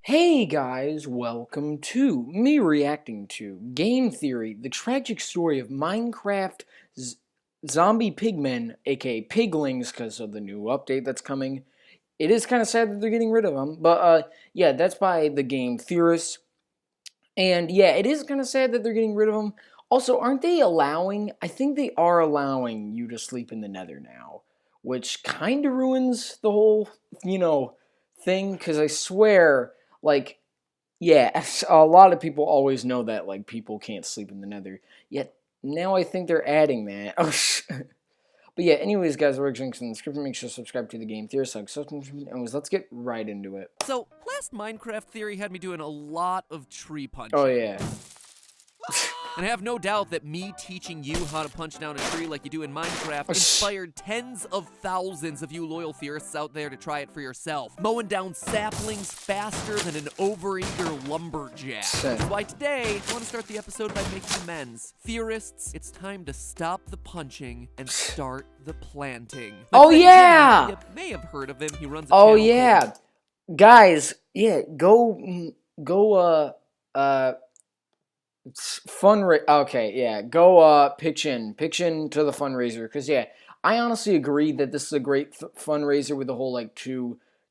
Hey guys, welcome to me reacting to Game Theory, the tragic story of Minecraft zombie pigmen, aka piglings, because of the new update that's coming. It is kind of sad that they're getting rid of them, but yeah, that's by the Game Theorists. And yeah, it is kind of sad that they're getting rid of them. Also, aren't they allowing, I think they are allowing you to sleep in the nether now, which kind of ruins the whole, thing, because I swear, like, yeah, a lot of people always know that, like, people can't sleep in the nether, yet now I think they're adding that. But yeah, anyways, guys, we're links in the description. Make sure to subscribe to the Game Theory. Anyways, let's get right into it. So, last Minecraft Theory had me doing a lot of tree punching. Oh, yeah. And I have no doubt that me teaching you how to punch down a tree like you do in Minecraft inspired tens of thousands of you loyal theorists out there to try it for yourself. Mowing down saplings faster than an overeager lumberjack. That's why today, I want to start the episode by making amends. Theorists, it's time to stop the punching and start the planting. Oh, yeah! You may have heard of him. He runs a Oh, channel yeah. called... Guys, yeah, go, okay, yeah, go, pitch in to the fundraiser, because, yeah, I honestly agree that this is a great fundraiser with the whole, like,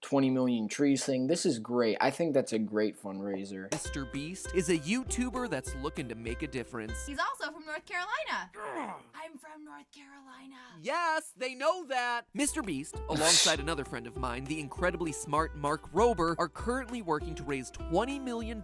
20 million trees thing. This is great. I think that's a great fundraiser. Mr. Beast is a YouTuber that's looking to make a difference. He's also from North Carolina. I'm from North Carolina. Yes, they know that. Mr. Beast, alongside another friend of mine, the incredibly smart Mark Rober, are currently working to raise $20 million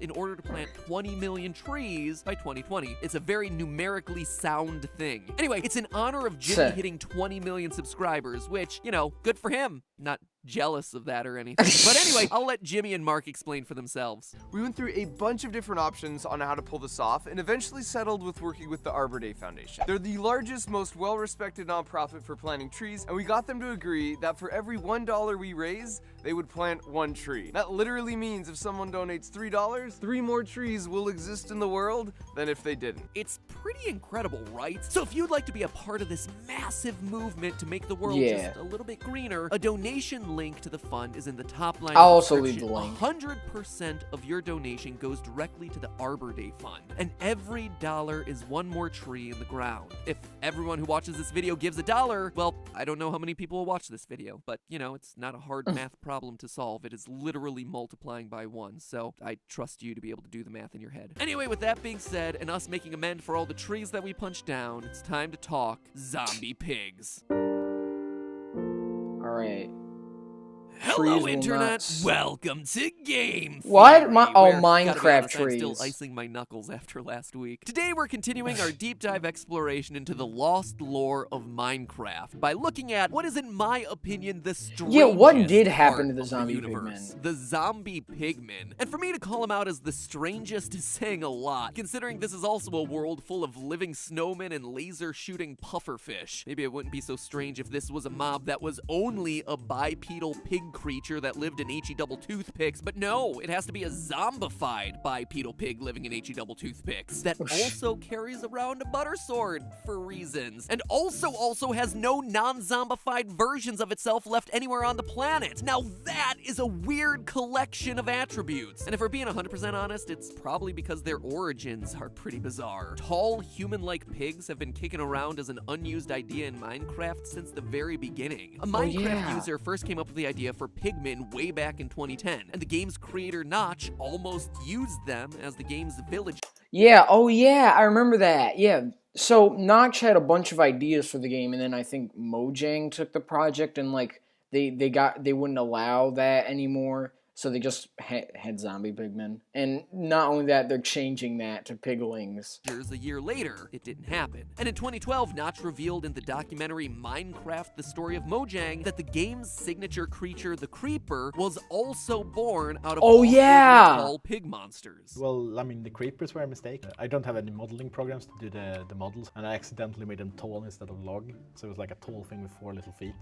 in order to plant 20 million trees by 2020. It's a very numerically sound thing. Anyway, it's in honor of Jimmy hitting 20 million subscribers, which, good for him. Not jealous of that or anything. But anyway, I'll let Jimmy and Mark explain for themselves. We went through a bunch of different options on how to pull this off and eventually settled with working with the Arbor Day Foundation. They're the largest, most well-respected nonprofit for planting trees, and we got them to agree that for every $1 we raise, they would plant 1 tree. That literally means if someone donates $3, 3 more trees will exist in the world than if they didn't. It's pretty incredible, right? So if you'd like to be a part of this massive movement to make the world just a little bit greener, a donation link to the fund is in the top line. I'll also leave the link. 100% of your donation goes directly to the Arbor Day Fund, and every dollar is 1 more tree in the ground. If everyone who watches this video gives $1, well, I don't know how many people will watch this video, but it's not a hard math problem to solve. It is literally multiplying by 1, so I trust you to be able to do the math in your head. Anyway, with that being said, and us making amends for all the trees that we punched down, it's time to talk zombie pigs. Alright. Hello, Internet. Welcome to Game Theory. What? Minecraft trees. I'm still icing my knuckles after last week. Today, we're continuing our deep dive exploration into the lost lore of Minecraft by looking at what is, in my opinion, the strangest what did happen to the zombie pigmen? The zombie pigmen. And for me to call them out as the strangest is saying a lot, considering this is also a world full of living snowmen and laser-shooting pufferfish. Maybe it wouldn't be so strange if this was a mob that was only a bipedal pig creature that lived in HE-double toothpicks, but no, it has to be a zombified bipedal pig living in HE-double toothpicks that also carries around a butter sword for reasons, and also has no non-zombified versions of itself left anywhere on the planet. Now that is a weird collection of attributes, and if we're being 100% honest, it's probably because their origins are pretty bizarre. Tall, human-like pigs have been kicking around as an unused idea in Minecraft since the very beginning. A Minecraft user first came up with the idea for Pigmen way back in 2010, and the game's creator Notch almost used them as the game's village. Yeah, oh yeah, I remember that. Yeah, so Notch had a bunch of ideas for the game, and then I think MOJANG took the project, and like they wouldn't allow that anymore. So they just had zombie pigmen. And not only that, they're changing that to piglings. A year later, it didn't happen. And in 2012, Notch revealed in the documentary Minecraft: The Story of Mojang that the game's signature creature, the Creeper, was also born out of tall pig monsters. Well, I mean, the creepers were a mistake. I don't have any modeling programs to do the models, and I accidentally made them tall instead of log. So it was like a tall thing with 4 little feet.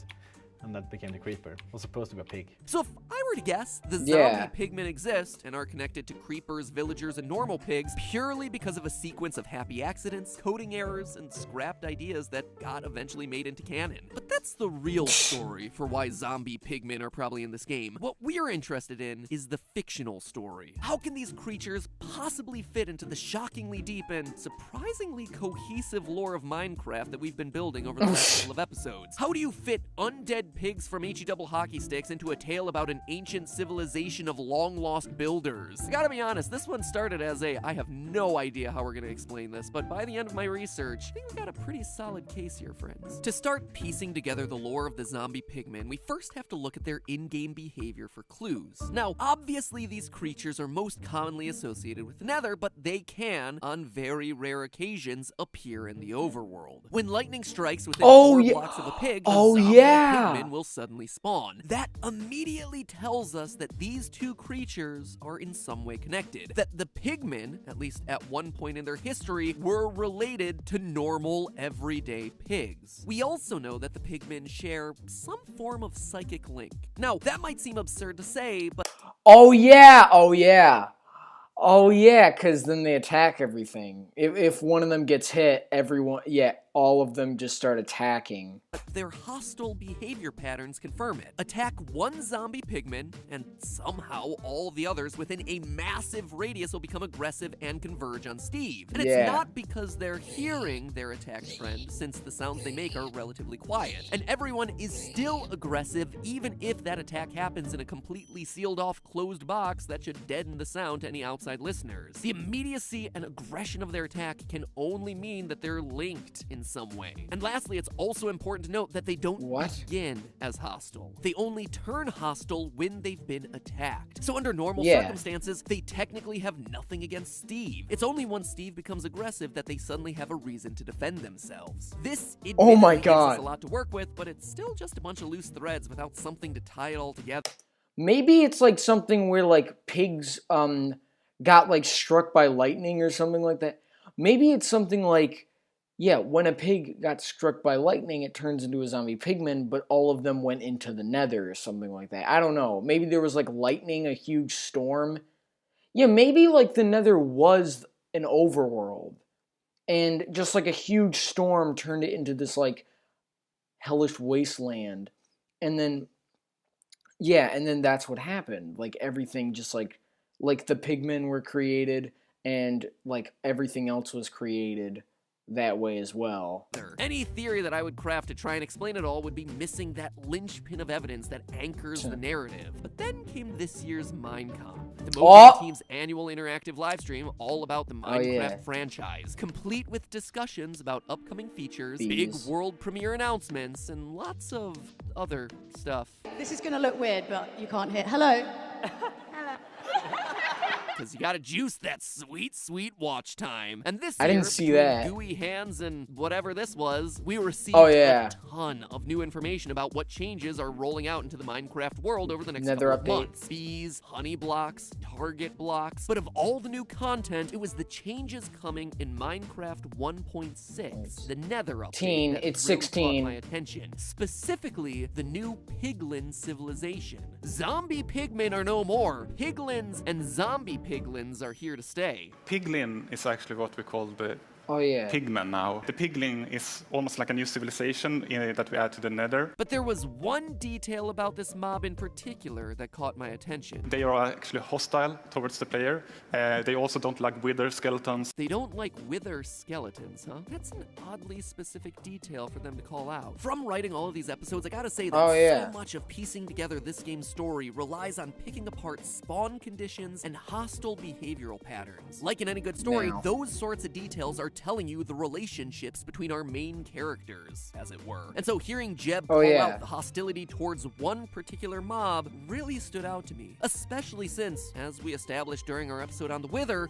And that became the creeper. It was supposed to be a pig. So if I were to guess, the zombie pigmen exist and are connected to creepers, villagers, and normal pigs purely because of a sequence of happy accidents, coding errors, and scrapped ideas that got eventually made into canon. But But that's the real story for why zombie pigmen are probably in this game. What we're interested in is the fictional story. How can these creatures possibly fit into the shockingly deep and surprisingly cohesive lore of Minecraft that we've been building over the last couple of episodes? How do you fit undead pigs from HE double hockey sticks into a tale about an ancient civilization of long-lost builders? I gotta be honest, this one started as I have no idea how we're gonna explain this, but by the end of my research, I think we got a pretty solid case here, friends. To start piecing together the lore of the zombie pigmen, we first have to look at their in-game behavior for clues. Now, obviously these creatures are most commonly associated with the Nether, but they can, on very rare occasions, appear in the overworld. When lightning strikes within 4 blocks of a pig, the zombie pigmen will suddenly spawn. That immediately tells us that these two creatures are in some way connected. That the pigmen, at least at one point in their history, were related to normal, everyday pigs. We also know that the pigmen share some form of psychic link. Now, that might seem absurd to say, but Oh yeah, because then they attack everything. If one of them gets hit, all of them just start attacking. their hostile behavior patterns confirm it. Attack one zombie pigman, and somehow all the others within a massive radius will become aggressive and converge on Steve. And it's not because they're hearing their attacked friend, since the sounds they make are relatively quiet. And everyone is still aggressive, even if that attack happens in a completely sealed off closed box that should deaden the sound to any outside listeners. The immediacy and aggression of their attack can only mean that they're linked in some way. And lastly, it's also important to note that they don't begin as hostile. They only turn hostile when they've been attacked. So under normal circumstances, they technically have nothing against Steve. It's only once Steve becomes aggressive that they suddenly have a reason to defend themselves. This admittedly gives us a lot to work with, but it's still just a bunch of loose threads without something to tie it all together. Maybe it's like something where like pigs got like struck by lightning or something like that. Maybe it's something like, yeah, when a pig got struck by lightning, it turns into a zombie pigman, but all of them went into the nether or something like that. I don't know. Maybe there was like lightning, a huge storm. Yeah, maybe like the nether was an overworld, and just like a huge storm turned it into this like hellish wasteland. And then, yeah, and then that's what happened. Like everything just like the pigmen were created, and like everything else was created that way as well. Any theory that I would craft to try and explain it all would be missing that linchpin of evidence that anchors the narrative. But then came this year's Minecon, the MOJANG team's annual interactive live stream all about the Minecraft franchise, complete with discussions about upcoming features, big world premiere announcements, and lots of other stuff. This is gonna look weird, but you can't hear. Hello. Because you gotta juice that sweet, sweet watch time. And this I year, didn't see that. gooey hands and whatever this was, we received a ton of new information about what changes are rolling out into the Minecraft world over the next couple of months. Bees, honey blocks, target blocks. But of all the new content, it was the changes coming in Minecraft 1.6, the Nether update. It's really 16. caught my attention. Specifically, the new Piglin civilization. Zombie pigmen are no more. Piglins and zombie piglins are here to stay. Piglin is actually what we call the Pigmen now. The piglin is almost like a new civilization that we add to the Nether. But there was one detail about this mob in particular that caught my attention. They are actually hostile towards the player. They also don't like wither skeletons. They don't like wither skeletons, huh? That's an oddly specific detail for them to call out. From writing all of these episodes, I gotta say that so much of piecing together this game's story relies on picking apart spawn conditions and hostile behavioral patterns. Like in any good story, those sorts of details are telling you the relationships between our main characters, as it were. And so hearing Jeb call out the hostility towards one particular mob really stood out to me, especially since, as we established during our episode on the Wither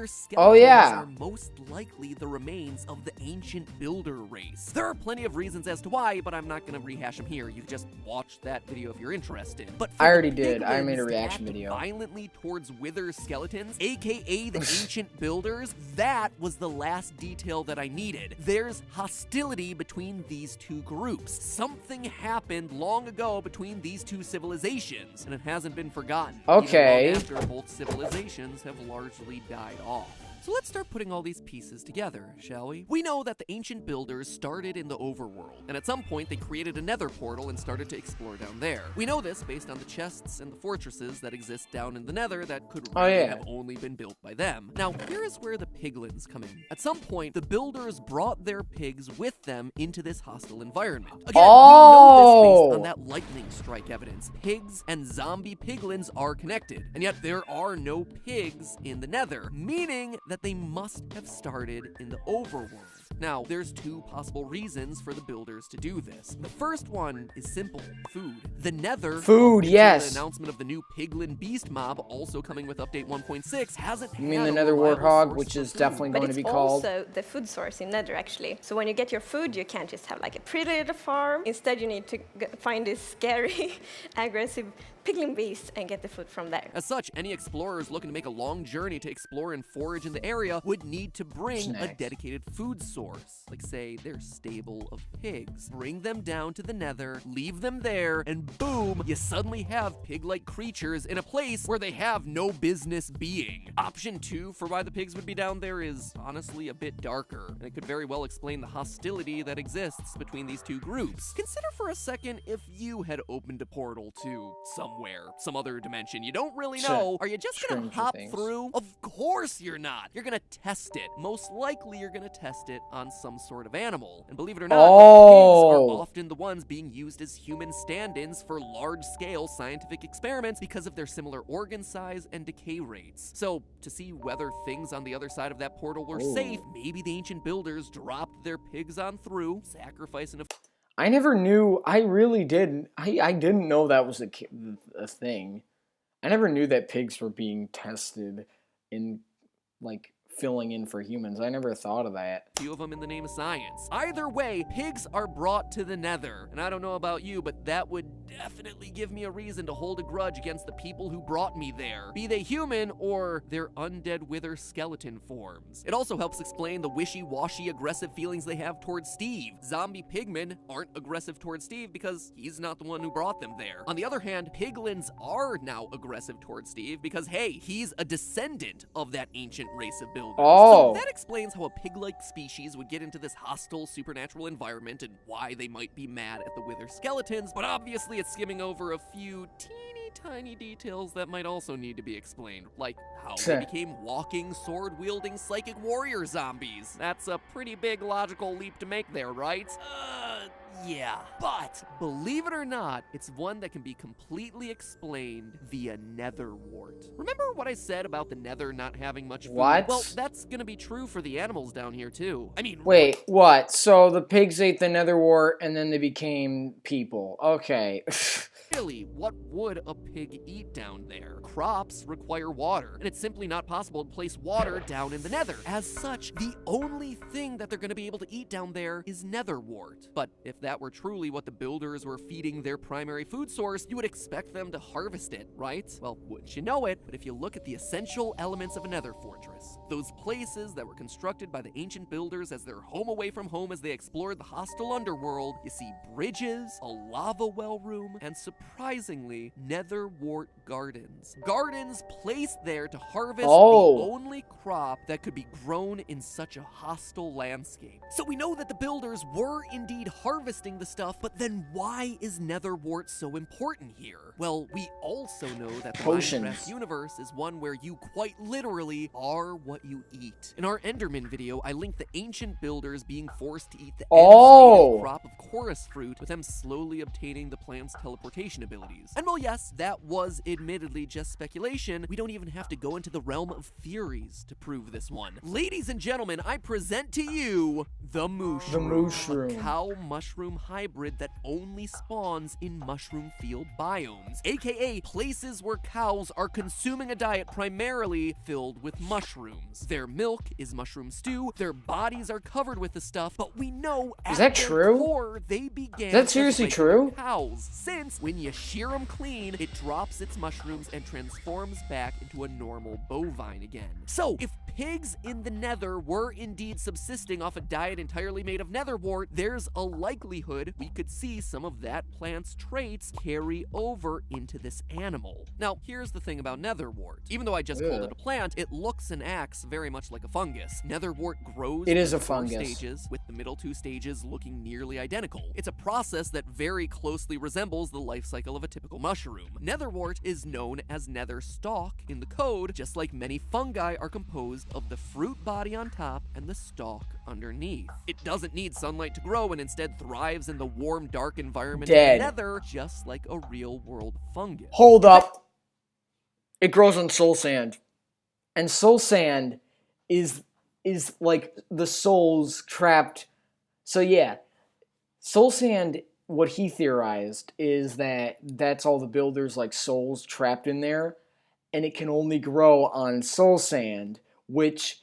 skeletons are most likely the remains of the ancient builder race. There are plenty of reasons as to why, but I'm not going to rehash them here. You can just watch that video if you're interested. But I already did. I made a reaction video. Violently towards wither skeletons, aka the ancient builders, that was the last detail that I needed. There's hostility between these two groups. Something happened long ago between these two civilizations, and it hasn't been forgotten. Even long after both civilizations have largely died off. So let's start putting all these pieces together, shall we? We know that the ancient builders started in the overworld, and at some point they created a nether portal and started to explore down there. We know this based on the chests and the fortresses that exist down in the nether that could really have only been built by them. Now, here is where the piglins come in. At some point, the builders brought their pigs with them into this hostile environment. Again, we know this based on that lightning strike evidence. Pigs and zombie piglins are connected, and yet there are no pigs in the nether, meaning that they must have started in the overworld. Now, there's two possible reasons for the builders to do this. The first one is simple: food. The nether, yes. The announcement of the new piglin beast mob, also coming with update 1.6, hasn't You mean the nether warthog, which is definitely going to be called? But it's also the food source in nether, actually. So when you get your food, you can't just have like a pretty little farm. Instead, you need to find this scary, aggressive piglin beast and get the food from there. As such, any explorers looking to make a long journey to explore and forage in the area would need to bring a dedicated food source, like say their stable of pigs. Bring them down to the nether, leave them there, and boom, you suddenly have pig-like creatures in a place where they have no business being. Option 2 for why the pigs would be down there is honestly a bit darker, and it could very well explain the hostility that exists between these two groups. Consider for a second if you had opened a portal to somewhere, some other dimension you don't really know. Are you just gonna hop through? Of course you're not. You're gonna test it. Most likely you're gonna test it on some sort of animal. And believe it or not, pigs are often the ones being used as human stand-ins for large-scale scientific experiments because of their similar organ size and decay rates. So, to see whether things on the other side of that portal were safe, maybe the ancient builders dropped their pigs on through, sacrificing a I never knew. I really didn't. I didn't know that was a thing. I never knew that pigs were being tested in, like, filling in for humans. I never thought of that. Few of them in the name of science. Either way, pigs are brought to the nether. And I don't know about you, but that would definitely give me a reason to hold a grudge against the people who brought me there, be they human or their undead wither skeleton forms. It also helps explain the wishy-washy aggressive feelings they have towards Steve. Zombie pigmen aren't aggressive towards Steve because he's not the one who brought them there. On the other hand, piglins are now aggressive towards Steve because, hey, he's a descendant of that ancient race of builders. So that explains how a pig-like species would get into this hostile supernatural environment and why they might be mad at the wither skeletons, but obviously it's skimming over a few teeny tiny details that might also need to be explained, like how they became walking, sword-wielding psychic warrior zombies. That's a pretty big logical leap to make there, right? Yeah. But, believe it or not, it's one that can be completely explained via nether wart. Remember what I said about the nether not having much food? What? Well, that's gonna be true for the animals down here, too. I mean... Wait, what? So the pigs ate the nether wart and then they became people. Okay. Really, what would a pig eat down there? Crops require water, and it's simply not possible to place water down in the nether. As such, the only thing that they're going to be able to eat down there is nether wart. But if that were truly what the builders were feeding their primary food source, you would expect them to harvest it, right? Well, wouldn't you know it, but if you look at the essential elements of a nether fortress, those places that were constructed by the ancient builders as their home away from home as they explored the hostile underworld, you see bridges, a lava well room, and surprisingly, nether wart gardens. Gardens placed there to harvest the only crop that could be grown in such a hostile landscape. So we know that the builders were indeed harvesting the stuff, but then why is nether wart so important here? Well, we also know that the Minecraft universe is one where you quite literally are what you eat. In our Enderman video, I linked the ancient builders being forced to eat the native crop of chorus fruit, with them slowly obtaining the plant's teleportation abilities. And while yes, that was admittedly just speculation, we don't even have to go into the realm of theories to prove this one. Ladies and gentlemen, I present to you the mushroom. The mushroom. A cow mushroom hybrid that only spawns in mushroom field biomes, aka places where cows are consuming a diet primarily filled with mushrooms. Their milk is mushroom stew, their bodies are covered with the stuff, but we know at their core they began Is that seriously true? cows, since when when you shear them clean, it drops its mushrooms and transforms back into a normal bovine again. So, if pigs in the nether were indeed subsisting off a diet entirely made of netherwort, there's a likelihood we could see some of that plant's traits carry over into this animal. Now, here's the thing about netherwort. Even though I just called it a plant, it looks and acts very much like a fungus. Netherwort grows It is a in 4 fungus. stages, with the middle 2 stages looking nearly identical. It's a process that very closely resembles the life cycle of a typical mushroom. Netherwort is known as nether stalk in the code, just like many fungi are composed of the fruit body on top and the stalk underneath. It doesn't need sunlight to grow and instead thrives in the warm, dark environment of the nether, just like a real-world fungus. Hold up. It grows on soul sand. And soul sand is like the souls trapped. So yeah, soul sand, what he theorized is that that's all the builders' like souls trapped in there, and it can only grow on soul sand, which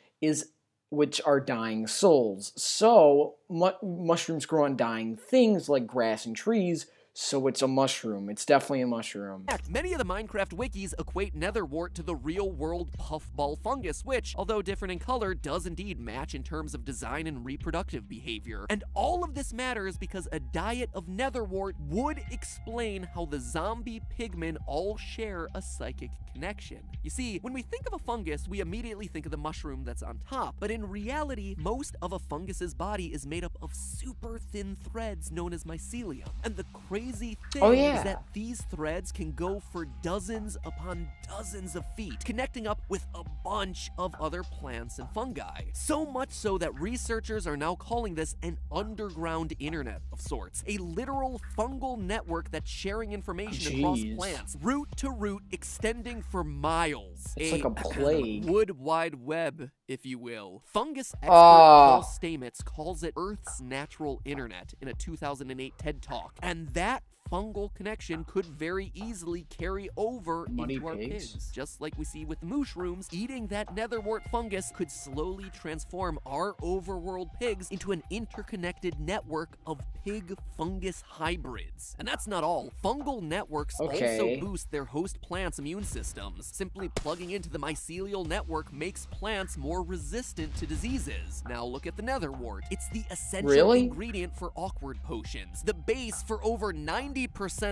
are dying souls. So mushrooms grow on dying things like grass and trees, so it's a mushroom. It's definitely a mushroom. In fact, many of the Minecraft wikis equate netherwort to the real-world puffball fungus, which, although different in color, does indeed match in terms of design and reproductive behavior. And all of this matters because a diet of netherwort would explain how the zombie pigmen all share a psychic connection. You see, when we think of a fungus, we immediately think of the mushroom that's on top, but in reality, most of a fungus's body is made up of super thin threads known as mycelium. And the crazy thing is that these threads can go for dozens upon dozens of feet, connecting up with a bunch of other plants and fungi. So much so that researchers are now calling this an underground internet of sorts, a literal fungal network that's sharing information across plants, root to root, extending for miles. It's like a plague. Wood wide web, if you will. Fungus expert Paul Stamets calls it Earth's natural internet in a 2008 TED Talk, and that fungal connection could very easily carry over into our pigs. Just like we see with the mushrooms, eating that netherwort fungus could slowly transform our overworld pigs into an interconnected network of pig-fungus hybrids. And that's not all. Fungal networks also boost their host plants' immune systems. Simply plugging into the mycelial network makes plants more resistant to diseases. Now look at the netherwort. It's the essential ingredient for awkward potions, the base for over 90%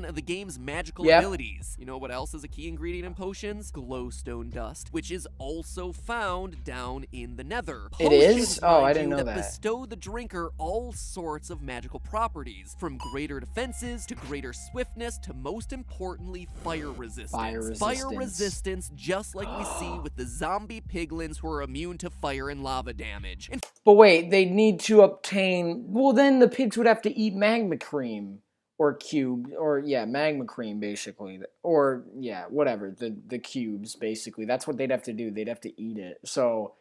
of the game's magical abilities. You know what else is a key ingredient in potions? Glowstone dust, which is also found down in the nether. It is? Oh, I didn't know that. Bestow the drinker all sorts of magical properties, from greater defenses to greater swiftness to, most importantly, fire resistance. Fire resistance, just like we see with the zombie piglins who are immune to fire and lava damage. But wait, they need to obtain... Well, then the pigs would have to eat magma cream. Or cube, or magma cream, basically. Or, whatever, the cubes, basically. That's what they'd have to do. They'd have to eat it. So,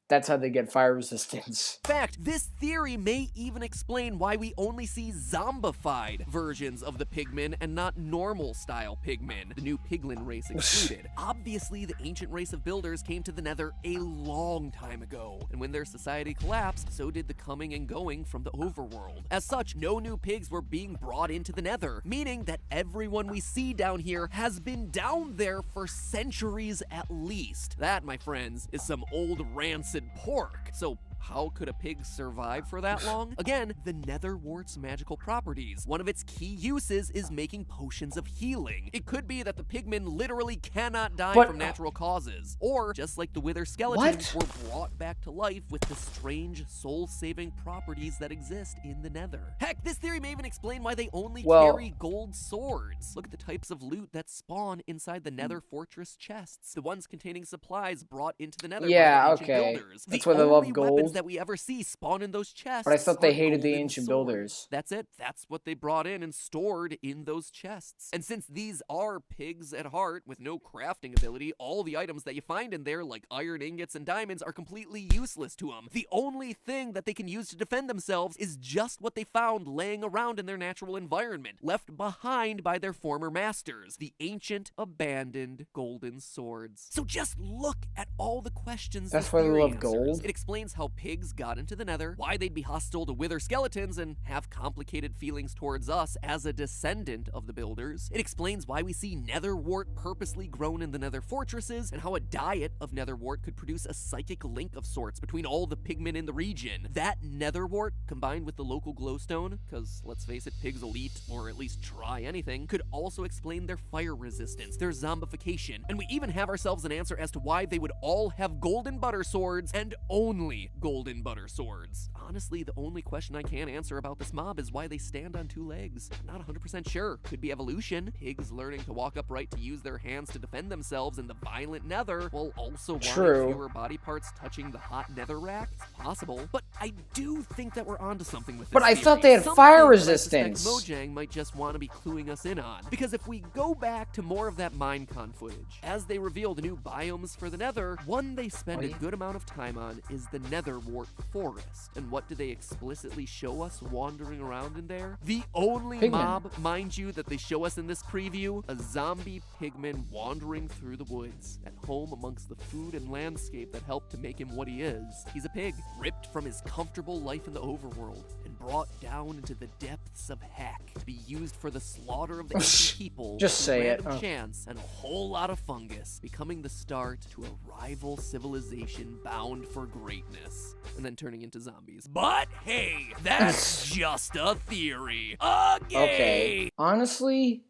that's how they get fire resistance. In fact, this theory may even explain why we only see zombified versions of the pigmen and not normal-style pigmen, the new piglin race excluded. Obviously, the ancient race of builders came to the nether a long time ago, and when their society collapsed, so did the coming and going from the overworld. As such, no new pigs were being brought into the nether, meaning that everyone we see down here has been down there for centuries at least. That, my friends, is some old rancid pork. So how could a pig survive for that long? Again, the netherwort's magical properties. One of its key uses is making potions of healing. It could be that the pigmen literally cannot die from natural causes. Or, just like the wither skeletons, were brought back to life with the strange soul-saving properties that exist in the nether. Heck, this theory may even explain why they only carry gold swords. Look at the types of loot that spawn inside the nether fortress chests. The ones containing supplies brought into the nether by the ancient builders. That's why they love gold. That we ever see spawn in those chests. But I thought they hated the ancient builders. That's it. That's what they brought in and stored in those chests. And since these are pigs at heart with no crafting ability, all the items that you find in there, like iron ingots and diamonds, are completely useless to them. The only thing that they can use to defend themselves is just what they found laying around in their natural environment, left behind by their former masters, the ancient, abandoned golden swords. So just look at all the questions. That's why they love gold. It explains how pigs got into the Nether, why they'd be hostile to wither skeletons and have complicated feelings towards us as a descendant of the builders. It explains why we see netherwort purposely grown in the Nether fortresses, and how a diet of netherwort could produce a psychic link of sorts between all the pigmen in the region. That netherwort, combined with the local glowstone, because let's face it, pigs will eat, or at least try anything, could also explain their fire resistance, their zombification, and we even have ourselves an answer as to why they would all have golden butter swords, and only golden butter swords. Honestly, the only question I can answer about this mob is why they stand on 2 legs. I'm not 100% sure. Could be evolution. Pigs learning to walk upright to use their hands to defend themselves in the violent Nether, while also wanting fewer body parts touching the hot Nether rack. It's possible, but I do think that we're onto something with this But I theory. thought they had Something fire that I resistance. suspect MOJANG might just want to be cluing us in on. Because if we go back to more of that Minecon footage, as they reveal the new biomes for the Nether, one they spend a good amount of time on is the Netherwort Forest. And what do they explicitly show us wandering around in there? The only Pigmen. mob, mind you, that they show us in this preview, a zombie pigman wandering through the woods, at home amongst the food and landscape that helped to make him what he is. He's a pig, ripped from his comfortable life in the overworld, and brought down into the depths of heck to be used for the slaughter of the ancient people. Just through say it. random chance and a whole lot of fungus, becoming the start to a rival civilization bound for greatness, and then turning into zombies. But hey, that's just a theory. Okay. Honestly,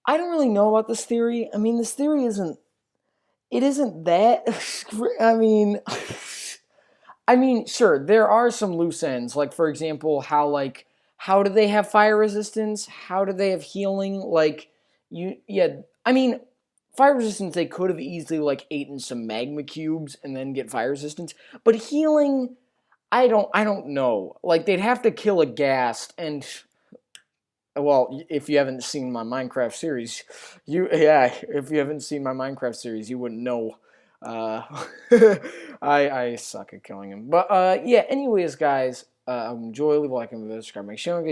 I don't really know about this theory. I mean, this theory isn't that. I mean, sure, there are some loose ends. Like, for example, how do they have fire resistance? How do they have healing? Fire resistance, they could have easily, eaten some magma cubes and then get fire resistance. But healing, I don't know. They'd have to kill a ghast, and, well, if you haven't seen my Minecraft series, you wouldn't know. I suck at killing him. But, anyways, guys, enjoy, leave a like, and subscribe, make sure,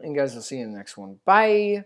and guys, I'll see you in the next one. Bye!